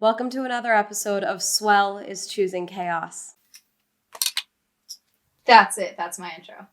Welcome to another episode of Swell is Choosing Chaos. That's it. That's my intro.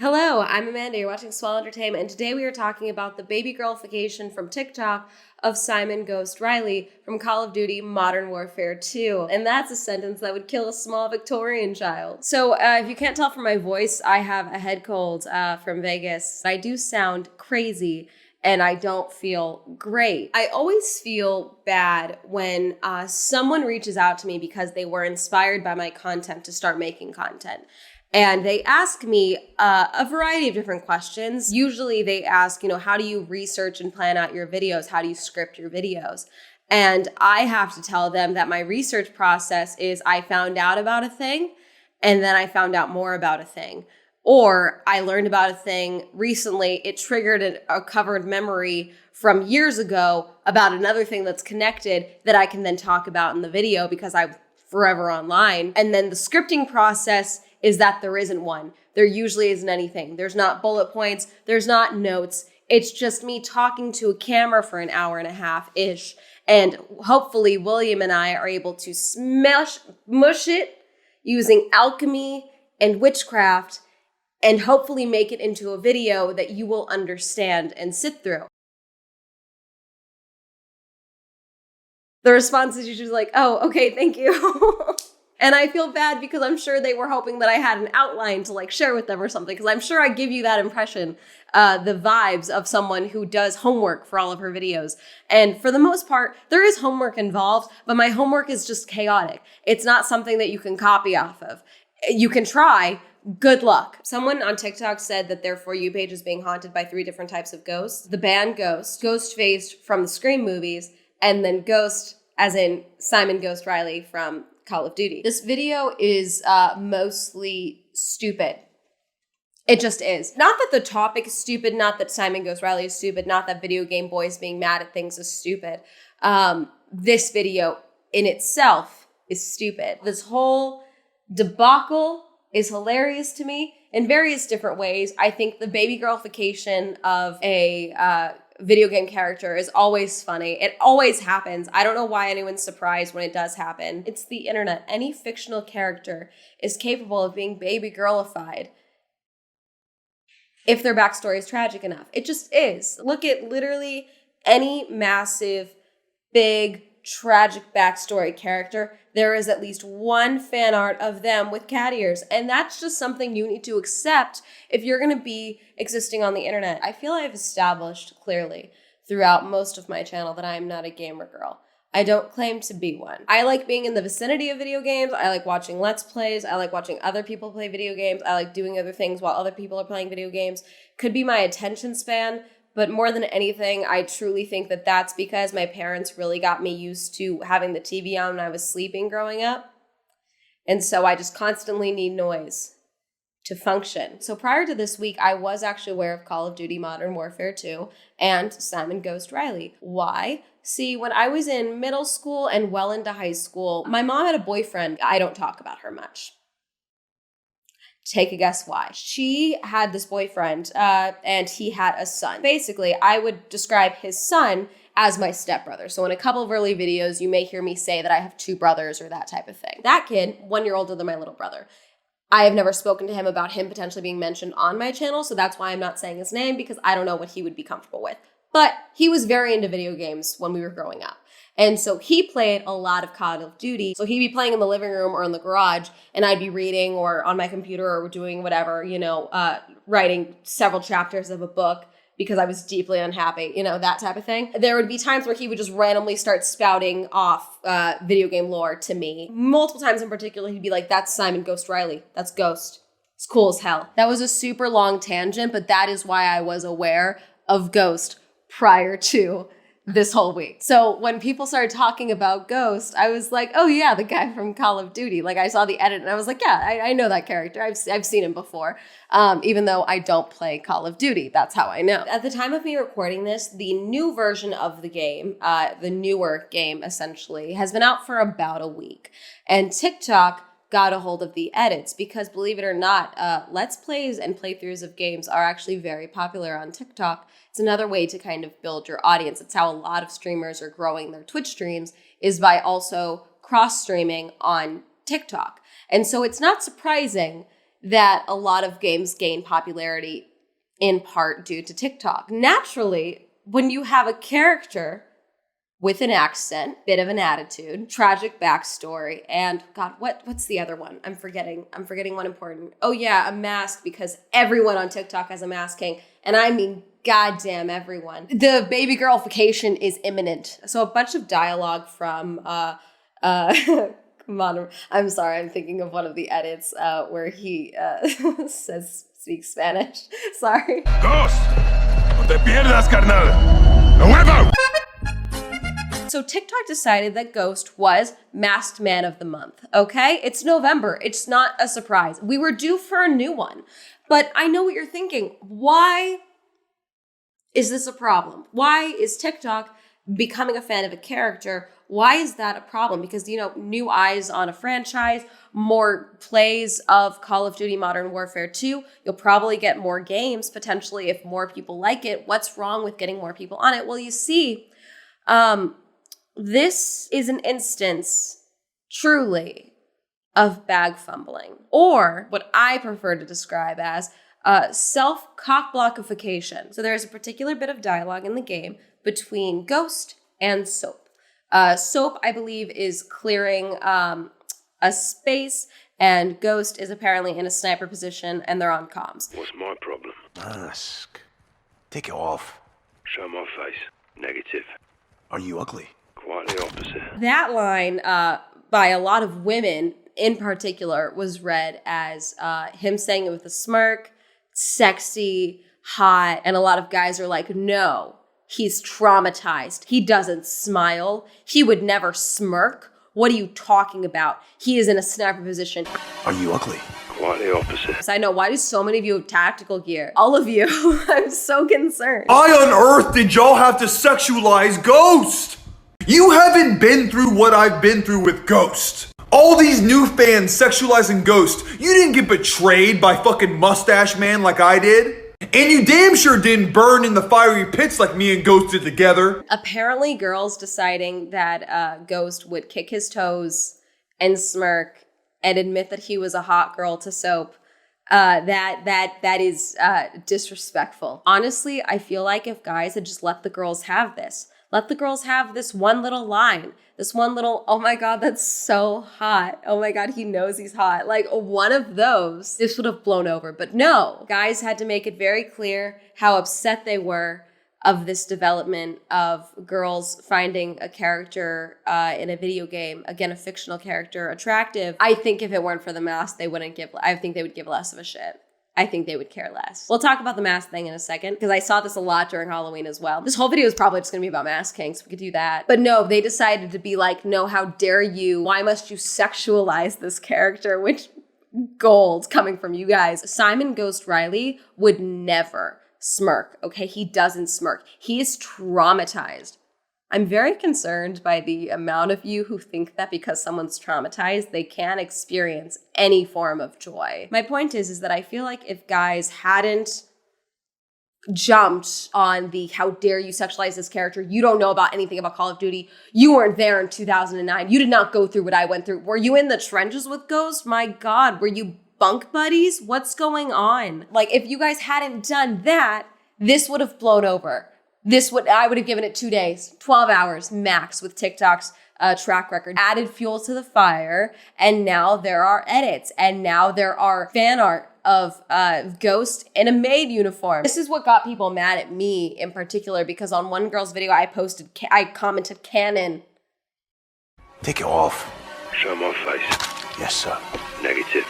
Hello, I'm Amanda. You're watching Swell Entertainment, and today we are talking about the baby girlification from TikTok of Simon Ghost Riley from Call of Duty Modern Warfare 2. And that's a sentence that would kill a small Victorian child. So if you can't tell from my voice, I have a head cold from Vegas. I do sound crazy and I don't feel great. I always feel bad when someone reaches out to me because they were inspired by my content to start making content. And they ask me a variety of different questions. Usually they ask, how do you research and plan out your videos? How do you script your videos? And I have to tell them that my research process is I found out about a thing and then I found out more about a thing. Or I learned about a thing recently, it triggered a covered memory from years ago about another thing that's connected that I can then talk about in the video because I'm forever online. And then the scripting process is that there isn't one. There usually isn't anything. There's not bullet points. There's not notes. It's just me talking to a camera for an hour and a half-ish. And hopefully William and I are able to mush it using alchemy and witchcraft and hopefully make it into a video that you will understand and sit through. The response is usually like, oh, okay, thank you. And I feel bad because I'm sure they were hoping that I had an outline to share with them or something, because I'm sure I give you that impression, the vibes of someone who does homework for all of her videos. And for the most part, there is homework involved, but my homework is just chaotic. It's not something that you can copy off of. You can try. Good luck. Someone on TikTok said that their For You page is being haunted by 3 different types of ghosts. The band Ghost, Ghostface from the Scream movies, and then Ghost as in Simon Ghost Riley from Call of Duty. This video is mostly stupid. It just is. Not that the topic is stupid, not that Simon Ghost Riley is stupid, not that video game boys being mad at things is stupid. This video in itself is stupid. This whole debacle is hilarious to me in various different ways. I think the baby girlification of a video game character is always funny. It always happens. I don't know why anyone's surprised when it does happen. It's the internet. Any fictional character is capable of being baby girlified if their backstory is tragic enough. It just is. Look at literally any massive, big, tragic backstory character. There is at least one fan art of them with cat ears. And that's just something you need to accept if you're going to be existing on the internet. I feel I've established clearly throughout most of my channel that I am not a gamer girl. I don't claim to be one. I like being in the vicinity of video games. I like watching Let's Plays. I like watching other people play video games. I like doing other things while other people are playing video games. Could be my attention span. But more than anything, I truly think that that's because my parents really got me used to having the TV on when I was sleeping growing up. And so I just constantly need noise to function. So prior to this week, I was actually aware of Call of Duty Modern Warfare 2 and Simon Ghost Riley. Why? See, when I was in middle school and well into high school, my mom had a boyfriend. I don't talk about her much. Take a guess why. She had this boyfriend and he had a son. Basically, I would describe his son as my stepbrother. So in a couple of early videos, you may hear me say that I have 2 brothers or that type of thing. That kid, 1 year older than my little brother. I have never spoken to him about him potentially being mentioned on my channel, so that's why I'm not saying his name, because I don't know what he would be comfortable with. But he was very into video games when we were growing up. And so he played a lot of Call of Duty. So he'd be playing in the living room or in the garage, and I'd be reading or on my computer or doing whatever, writing several chapters of a book because I was deeply unhappy, that type of thing. There would be times where he would just randomly start spouting off video game lore to me. Multiple times in particular, he'd be like, that's Simon Ghost Riley. That's Ghost. It's cool as hell. That was a super long tangent, but that is why I was aware of Ghost prior to this whole week. So when people started talking about Ghost, I was like, oh yeah, the guy from Call of Duty. I saw the edit and I was like, yeah, I know that character. I've seen him before. Even though I don't play Call of Duty, that's how I know. At the time of me recording this, the new version of the game, the newer game essentially, has been out for about a week. And TikTok got a hold of the edits, because believe it or not, Let's Plays and playthroughs of games are actually very popular on TikTok. It's another way to kind of build your audience. It's how a lot of streamers are growing their Twitch streams, is by also cross-streaming on TikTok. And so it's not surprising that a lot of games gain popularity in part due to TikTok. Naturally, when you have a character with an accent, bit of an attitude, tragic backstory, and God, what's the other one? I'm forgetting one important. Oh yeah, a mask, because everyone on TikTok has a mask king, and I mean goddamn everyone. The baby girlification is imminent. So a bunch of dialogue from come on, I'm sorry, I'm thinking of one of the edits where he speaks Spanish. Sorry. Ghost, no te pierdas, carnal. ¡A huevo! So TikTok decided that Ghost was Masked Man of the Month, okay? It's November. It's not a surprise. We were due for a new one. But I know what you're thinking. Why is this a problem? Why is TikTok becoming a fan of a character? Why is that a problem? Because, new eyes on a franchise, more plays of Call of Duty Modern Warfare 2, you'll probably get more games, potentially, if more people like it. What's wrong with getting more people on it? Well, you see, this is an instance, truly, of bag fumbling, or what I prefer to describe as self-cockblockification. So there's a particular bit of dialogue in the game between Ghost and Soap. Soap, I believe, is clearing a space, and Ghost is apparently in a sniper position, and they're on comms. What's my problem? Mask. Take it off. Show my face. Negative. Are you ugly? Quite the opposite. That line, by a lot of women in particular, was read as him saying it with a smirk, sexy, hot, and a lot of guys are like, no, he's traumatized. He doesn't smile. He would never smirk. What are you talking about? He is in a sniper position. Are you ugly? Quite the opposite. So I know, why do so many of you have tactical gear? All of you. I'm so concerned. Why on earth did y'all have to sexualize Ghost? You haven't been through what I've been through with Ghost. All these new fans sexualizing Ghost. You didn't get betrayed by fucking Mustache Man like I did. And you damn sure didn't burn in the fiery pits like me and Ghost did together. Apparently girls deciding that Ghost would kick his toes and smirk and admit that he was a hot girl to Soap. That is disrespectful. Honestly, I feel like if guys had just let the girls have this, let the girls have this one little line, this one little, oh my God, that's so hot. Oh my God, he knows he's hot. Like one of those, this would have blown over. But no, guys had to make it very clear how upset they were of this development of girls finding a character in a video game, again, a fictional character, attractive. I think if it weren't for the mask, I think they would give less of a shit. I think they would care less. We'll talk about the mask thing in a second, because I saw this a lot during Halloween as well. This whole video is probably just gonna be about Mask King, so we could do that. But no, they decided to be like, no, how dare you? Why must you sexualize this character? Which gold coming from you guys. Simon Ghost Riley would never smirk, okay? He doesn't smirk. He is traumatized. I'm very concerned by the amount of you who think that because someone's traumatized, they can't experience any form of joy. My point is that I feel like if guys hadn't jumped on the how dare you sexualize this character, you don't know about anything about Call of Duty, you weren't there in 2009, you did not go through what I went through. Were you in the trenches with Ghost? My God, were you bunk buddies? What's going on? Like, if you guys hadn't done that, this would have blown over. I would have given it 2 days, 12 hours max with TikTok's track record. Added fuel to the fire, and now there are edits, and now there are fan art of Ghost in a maid uniform. This is what got people mad at me in particular, because on one girl's video I commented canon. Take it off. Show my face. Yes, sir. Negative.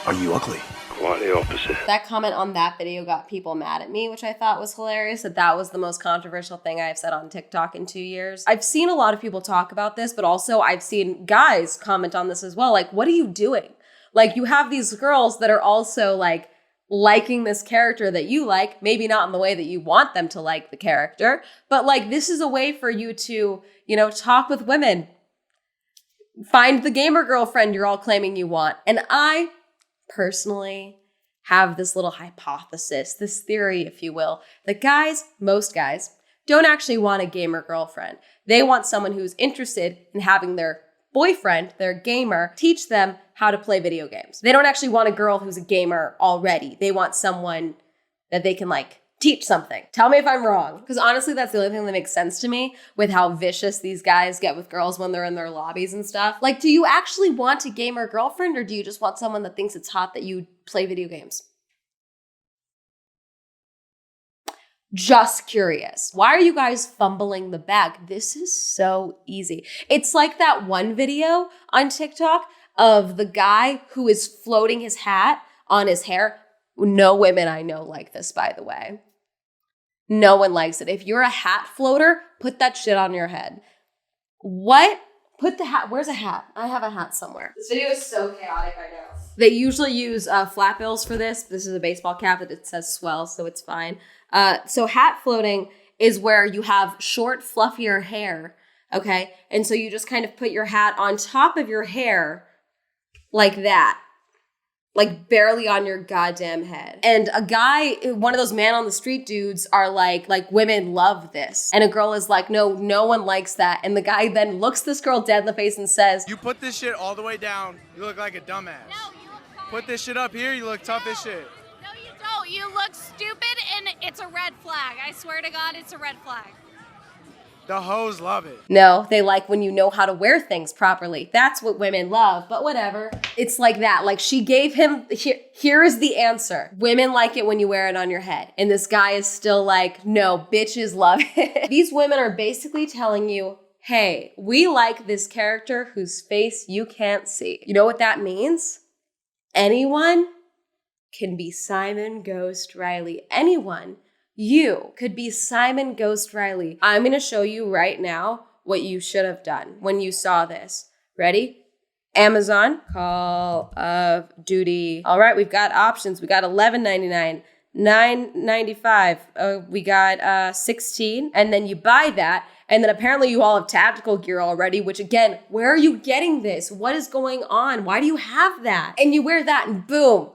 Are you ugly? Quite the opposite. That comment on that video got people mad at me, which I thought was hilarious. That was the most controversial thing I've said on TikTok in 2 years. I've seen a lot of people talk about this, but also I've seen guys comment on this as well. Like, what are you doing? Like, you have these girls that are also like liking this character that you like, maybe not in the way that you want them to like the character, but like this is a way for you to, talk with women. Find the gamer girlfriend you're all claiming you want. And I personally have this little hypothesis, this theory, if you will, that most guys, don't actually want a gamer girlfriend. They want someone who's interested in having their boyfriend, their gamer, teach them how to play video games. They don't actually want a girl who's a gamer already. They want someone that they can teach something. Tell me if I'm wrong. Because honestly, that's the only thing that makes sense to me with how vicious these guys get with girls when they're in their lobbies and stuff. Do you actually want a gamer girlfriend, or do you just want someone that thinks it's hot that you play video games? Just curious. Why are you guys fumbling the bag? This is so easy. It's like that one video on TikTok of the guy who is floating his hat on his hair. No women I know like this, by the way. No one likes it. If you're a hat floater, put that shit on your head. What? Put the hat. Where's a hat? I have a hat somewhere. This video is so chaotic, I know. They usually use flat bills for this. This is a baseball cap that it says Swell, so it's fine. So hat floating is where you have short, fluffier hair, okay? And so you just kind of put your hat on top of your hair like that. Barely on your goddamn head. And a guy, one of those man on the street dudes are like women love this. And a girl is like, no one likes that. And the guy then looks this girl dead in the face and says, "You put this shit all the way down, you look like a dumbass. No, you look fine. Put this shit up here, you look tough as shit." No, you don't. You look stupid and it's a red flag. I swear to God, it's a red flag. The hoes love it. no, they like when you know how to wear things properly. That's what women love, but whatever. It's like that. She gave him, here is the answer. Women like it when you wear it on your head. And this guy is still like, no, bitches love it. These women are basically telling you, hey, we like this character whose face you can't see. You know what that means? Anyone can be Simon Ghost Riley. Anyone. You could be Simon Ghost Riley. I'm going to show you right now what you should have done when you saw this. Ready? Amazon, Call of Duty. All right, we've got options. We got $11.99, $9.95. We got 16, and then you buy that. And then apparently you all have tactical gear already, which again, where are you getting this? What is going on? Why do you have that? And you wear that and boom.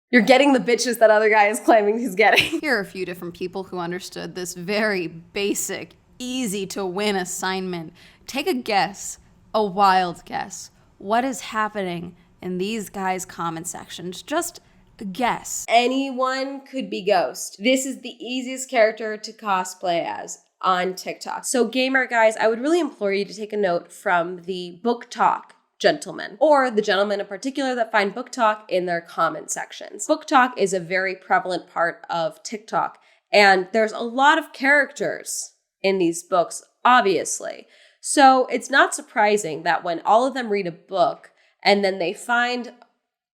You're getting the bitches that other guy is claiming he's getting. Here are a few different people who understood this very basic, easy to win assignment. Take a guess, a wild guess. What is happening in these guys' comment sections? Just a guess. Anyone could be Ghost. This is the easiest character to cosplay as on TikTok. So gamer guys, I would really implore you to take a note from the book talk gentlemen, or the gentlemen in particular that find book talk in their comment sections. Book talk is a very prevalent part of TikTok, and there's a lot of characters in these books, obviously. So it's not surprising that when all of them read a book and then they find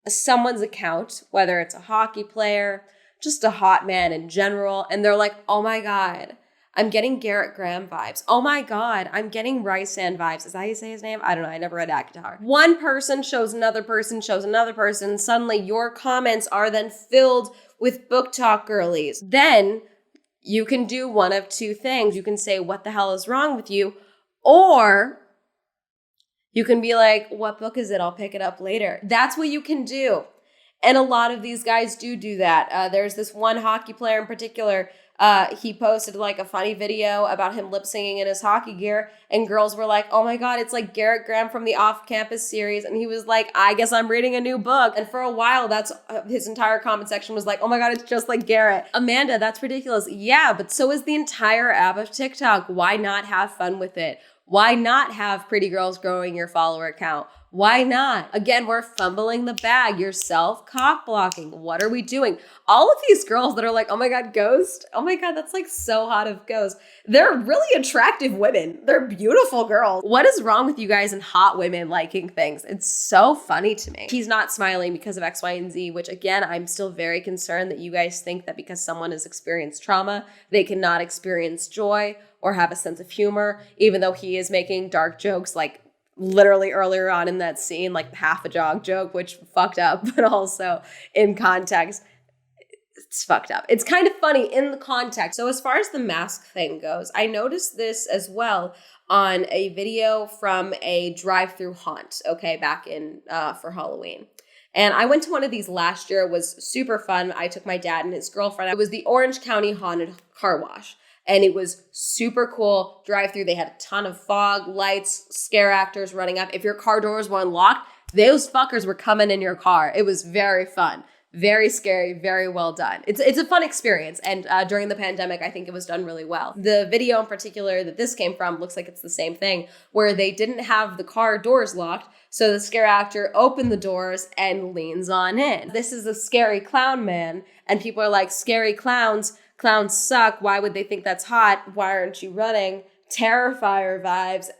someone's account, whether it's a hockey player, just a hot man in general, and they're like, oh my God, I'm getting Garrett Graham vibes. Oh my God, I'm getting Rysand vibes. Is that how you say his name? I don't know. I never read ACOTAR. One person shows another person, shows another person. Suddenly your comments are then filled with book talk girlies. Then you can do one of two things. You can say, what the hell is wrong with you? Or you can be like, what book is it? I'll pick it up later. That's what you can do. And a lot of these guys do that. There's this one hockey player in particular. He posted a funny video about him lip singing in his hockey gear, and girls were like, oh my God, it's like Garrett Graham from the Off Campus series. And he was like, I guess I'm reading a new book. And for a while, that's his entire comment section was like, oh my God, it's just like Garrett. Amanda, that's ridiculous. Yeah, but so is the entire app of TikTok. Why not have fun with it? Why not have pretty girls growing your follower count? Why not? Again, we're fumbling the bag. You're self-cock blocking. What are we doing? All of these girls that are like, oh my God, Ghost. Oh my God, that's so hot of Ghost. They're really attractive women. They're beautiful girls. What is wrong with you guys and hot women liking things? It's so funny to me. He's not smiling because of X, Y, and Z, which again, I'm still very concerned that you guys think that because someone has experienced trauma, they cannot experience joy or have a sense of humor, even though he is making dark jokes literally earlier on in that scene, half a jog joke, which fucked up, but also in context, it's fucked up. It's kind of funny in the context. So as far as the mask thing goes, I noticed this as well. on a video from a drive-through haunt, okay, back in for Halloween. And I went to one of these last year. It was super fun. I took my dad and his girlfriend. It was the Orange County Haunted Car Wash. And it was super cool drive-through. They had a ton of fog, lights, scare actors running up. If your car doors were unlocked, those fuckers were coming in your car. It was very fun. Very scary, very well done. It's a fun experience, and during the pandemic, I think it was done really well. The video in particular that this came from looks like it's the same thing, where they didn't have the car doors locked, so the scare actor opened the doors and leans on in. This is a scary clown man, and people are like, scary clowns suck, why would they think that's hot? Why aren't you running? Terrifier vibes.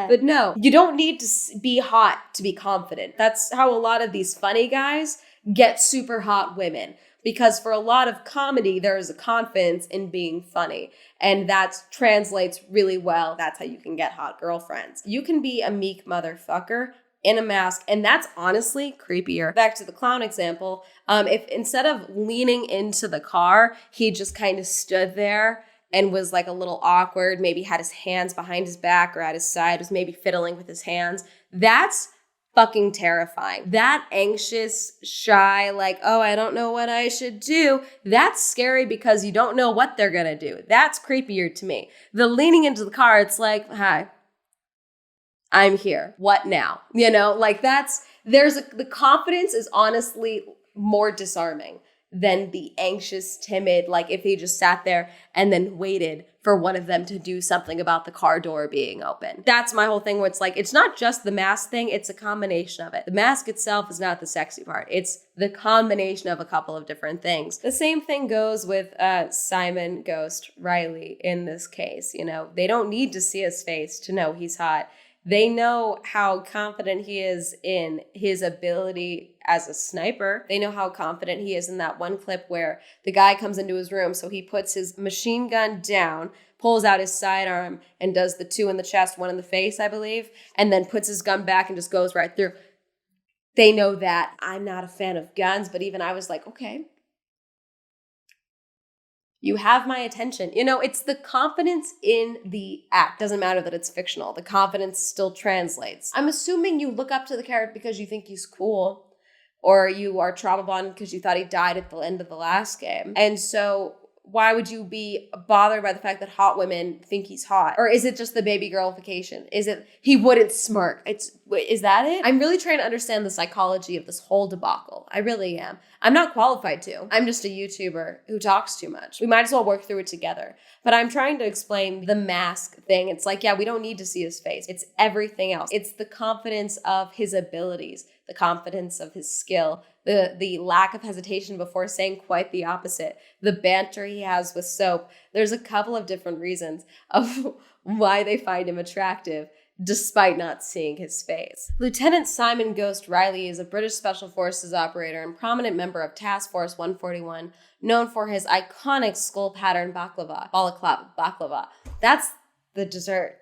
But no, you don't need to be hot to be confident. That's how a lot of these funny guys get super hot women, because for a lot of comedy, there is a confidence in being funny, and that translates really well. That's how you can get hot girlfriends. You can be a meek motherfucker in a mask, and that's honestly creepier. Back to the clown example, if instead of leaning into the car, he just kind of stood there and was like a little awkward, maybe had his hands behind his back or at his side, was maybe fiddling with his hands, that's fucking terrifying. That anxious, shy, like, oh, I don't know what I should do. That's scary because you don't know what they're gonna do. That's creepier to me. The leaning into the car, it's like, hi, I'm here. What now? You know, like the confidence is honestly more disarming than the anxious, timid, like if he just sat there and then waited for one of them to do something about the car door being open. That's my whole thing where it's like, it's not just the mask thing, it's a combination of it. The mask itself is not the sexy part. It's the combination of a couple of different things. The same thing goes with Simon Ghost Riley in this case. You know, they don't need to see his face to know he's hot. They know how confident he is in his ability as a sniper. They know how confident he is in that one clip where the guy comes into his room, so he puts his machine gun down, pulls out his sidearm, and does the 2 in the chest, 1 in the face, I believe, and then puts his gun back and just goes right through. They know that. I'm not a fan of guns, but even I was like, okay, you have my attention. You know, it's the confidence in the act. Doesn't matter that it's fictional. The confidence still translates. I'm assuming you look up to the character because you think he's cool, or you are trauma bonded because you thought he died at the end of the last game. And so why would you be bothered by the fact that hot women think he's hot? Or is it just the baby girlification? Is it he wouldn't smirk? Is that it? I'm really trying to understand the psychology of this whole debacle. I really am. I'm not qualified to. I'm just a YouTuber who talks too much. We might as well work through it together. But I'm trying to explain the mask thing. It's like, yeah, we don't need to see his face. It's everything else. It's the confidence of his abilities, the confidence of his skill, the lack of hesitation before saying quite the opposite, the banter he has with Soap. There's a couple of different reasons of why they find him attractive, despite not seeing his face. Lieutenant Simon Ghost Riley is a British Special Forces operator and prominent member of Task Force 141, known for his iconic skull pattern baklava. That's the dessert.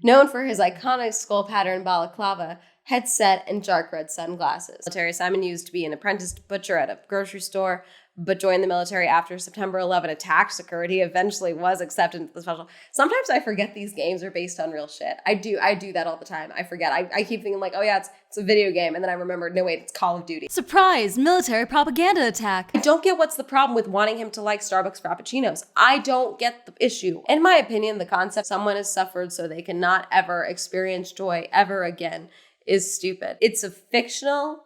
Known for his iconic skull pattern balaclava, headset, and dark red sunglasses. Military Simon used to be an apprentice butcher at a grocery store, but joined the military after September 11 attacks occurred. He eventually was accepted into the special. Sometimes I forget these games are based on real shit. I do that all the time. I forget. I keep thinking like, oh yeah, it's a video game. And then I remember, no wait, it's Call of Duty. Surprise! Military propaganda attack. I don't get what's the problem with wanting him to like Starbucks Frappuccinos. I don't get the issue. In my opinion, the concept someone has suffered so they cannot ever experience joy ever again is stupid. It's a fictional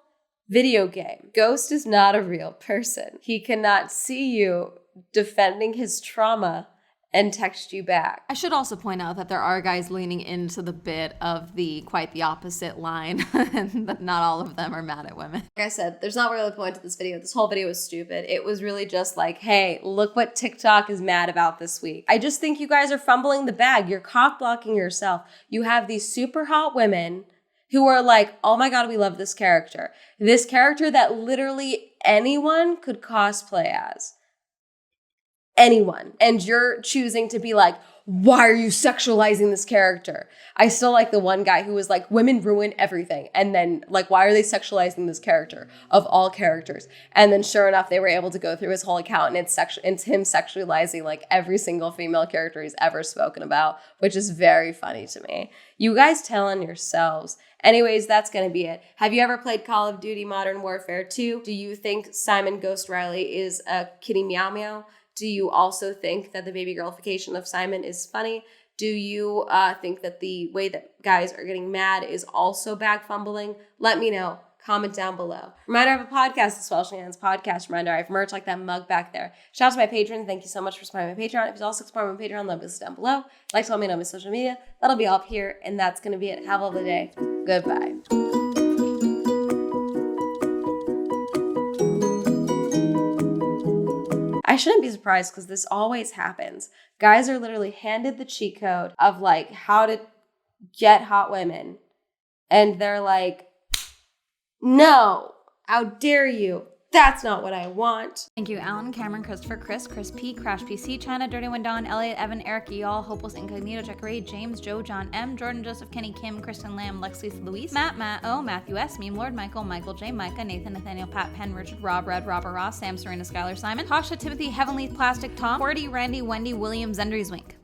video game. Ghost is not a real person. He cannot see you defending his trauma and text you back. I should also point out that there are guys leaning into the bit of the quite the opposite line, and that not all of them are mad at women. Like I said, there's not really a point to this video. This whole video was stupid. It was really just like, hey, look what TikTok is mad about this week. I just think you guys are fumbling the bag. You're cock blocking yourself. You have these super hot women who are like, oh my God, we love this character. This character that literally anyone could cosplay as. Anyone. And you're choosing to be like, why are you sexualizing this character? I still like the one guy who was like, women ruin everything. And then like, why are they sexualizing this character of all characters? And then sure enough, they were able to go through his whole account and it's him sexualizing like every single female character he's ever spoken about, which is very funny to me. You guys tell on yourselves. Anyways, that's going to be it. Have you ever played Call of Duty Modern Warfare 2? Do you think Simon Ghost Riley is a kitty meow meow? Do you also think that the baby girlification of Simon is funny? Do you think that the way that guys are getting mad is also bag fumbling? Let me know. Comment down below. Reminder, I have a podcast, the Swell Shenanigans Podcast. Reminder, I have merch like that mug back there. Shout out to my patrons. Thank you so much for supporting my Patreon. If you'd also support my Patreon, link is down below. Like to let me know on my social media. That'll be all up here, and that's going to be it. Have a lovely day. Goodbye. I shouldn't be surprised because this always happens. Guys are literally handed the cheat code of like how to get hot women. And they're like, no, how dare you? That's not what I want. Thank you, Alan, Cameron, Christopher, Chris P, Crash PC, China, Dirty One Don, Elliot, Evan, Eric, Y'all, Hopeless Incognito, Jack Ray, James, Joe, John M, Jordan, Joseph, Kenny, Kim, Kristen Lamb, Lex, Lisa, Luis, Matt O, Matthew S, Meme Lord, Michael J, Micah, Nathan, Nathaniel, Pat, Penn, Richard, Rob, Red, Robert Ross, Sam, Serena, Skylar, Simon, Tasha, Timothy, Heavenly, Plastic, Tom, Cordy, Randy, Wendy, William, Zendries, Wink.